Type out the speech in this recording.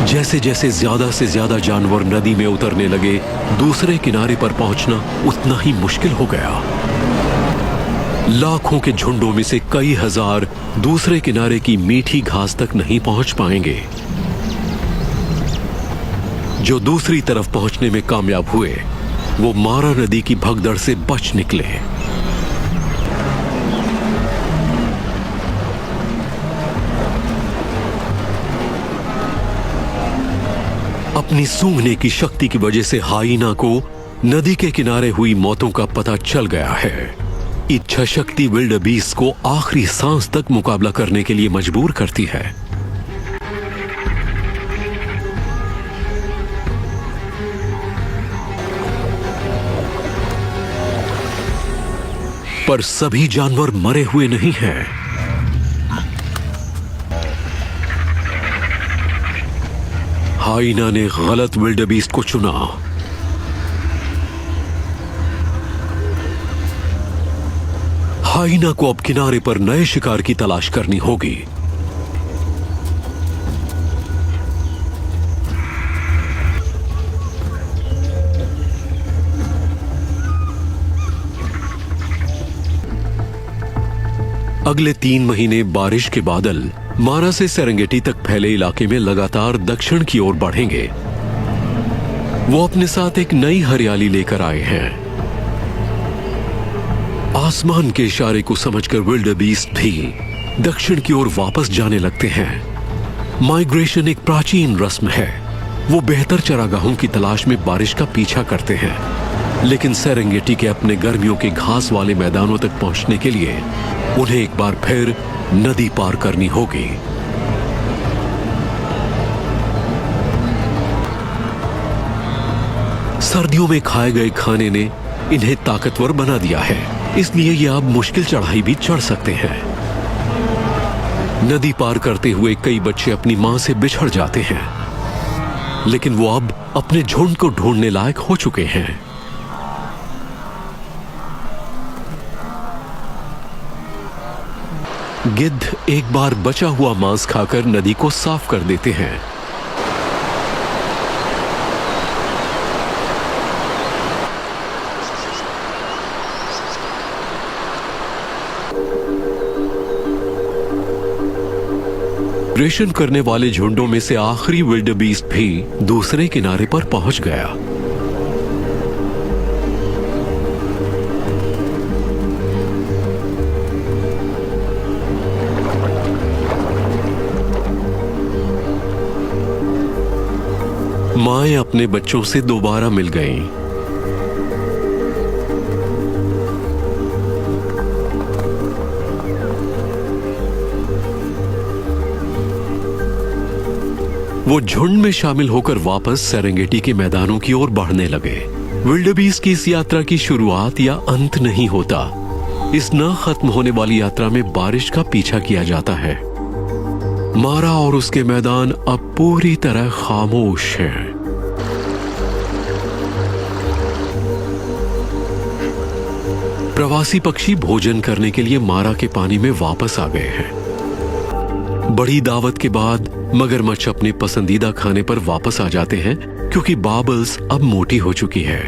जैसे जैसे ज्यादा से ज्यादा जानवर नदी में उतरने लगे, दूसरे किनारे पर पहुंचना उतना ही मुश्किल हो गया। लाखों के झुंडों में से कई हजार दूसरे किनारे की मीठी घास तक नहीं पहुंच पाएंगे। जो दूसरी तरफ पहुंचने में कामयाब हुए, वो मारा नदी की भगदड़ से बच निकले। अपनी सूंघने की शक्ति की वजह से हाइना को नदी के किनारे हुई मौतों का पता चल गया है। इच्छा शक्ति विल्डेबीस्ट को आखिरी सांस तक मुकाबला करने के लिए मजबूर करती है। पर सभी जानवर मरे हुए नहीं हैं। हाइना ने गलत विल्डेबीस्ट को चुना। हाइना को अब किनारे पर नए शिकार की तलाश करनी होगी। अगले 3 महीने बारिश के बादल मारा से सेरेंगेटी तक फैले इलाके में लगातार दक्षिण की ओर बढ़ेंगे। वो अपने साथ एक नई हरियाली लेकर आए हैं। आसमान के इशारे को समझकर विल्डेबीस्ट भी दक्षिण की ओर वापस जाने लगते हैं। माइग्रेशन एक प्राचीन रस्म है। वो बेहतर चरागाहों की तलाश में बारिश का पीछा करते हैं, लेकिन सेरेंगेटी के अपने गर्मियों के घास वाले मैदानों तक पहुंचने के लिए उन्हें एक बार फिर नदी पार करनी होगी। सर्दियों में खाए गए खाने ने इन्हें ताकतवर बना दिया है, इसलिए ये अब मुश्किल चढ़ाई भी चढ़ सकते हैं। नदी पार करते हुए कई बच्चे अपनी मां से बिछड़ जाते हैं, लेकिन वो अब अपने झुंड को ढूंढने लायक हो चुके हैं। गिद्ध एक बार बचा हुआ मांस खाकर नदी को साफ कर देते हैं। माइग्रेशन करने वाले झुंडों में से आखिरी विल्डेबीस्ट भी दूसरे किनारे पर पहुंच गया। माएं अपने बच्चों से दोबारा मिल गईं। वो झुंड में शामिल होकर वापस सेरेंगेटी के मैदानों की ओर बढ़ने लगे। विल्डेबीस्ट की इस यात्रा की शुरुआत या अंत नहीं होता। इस न खत्म होने वाली यात्रा में बारिश का पीछा किया जाता है। मारा और उसके मैदान अब पूरी तरह खामोश हैं। प्रवासी पक्षी भोजन करने के लिए मारा के पानी में वापस आ गए हैं। बड़ी दावत के बाद मगरमच्छ अपने पसंदीदा खाने पर वापस आ जाते हैं, क्योंकि बाबल्स अब मोटी हो चुकी है।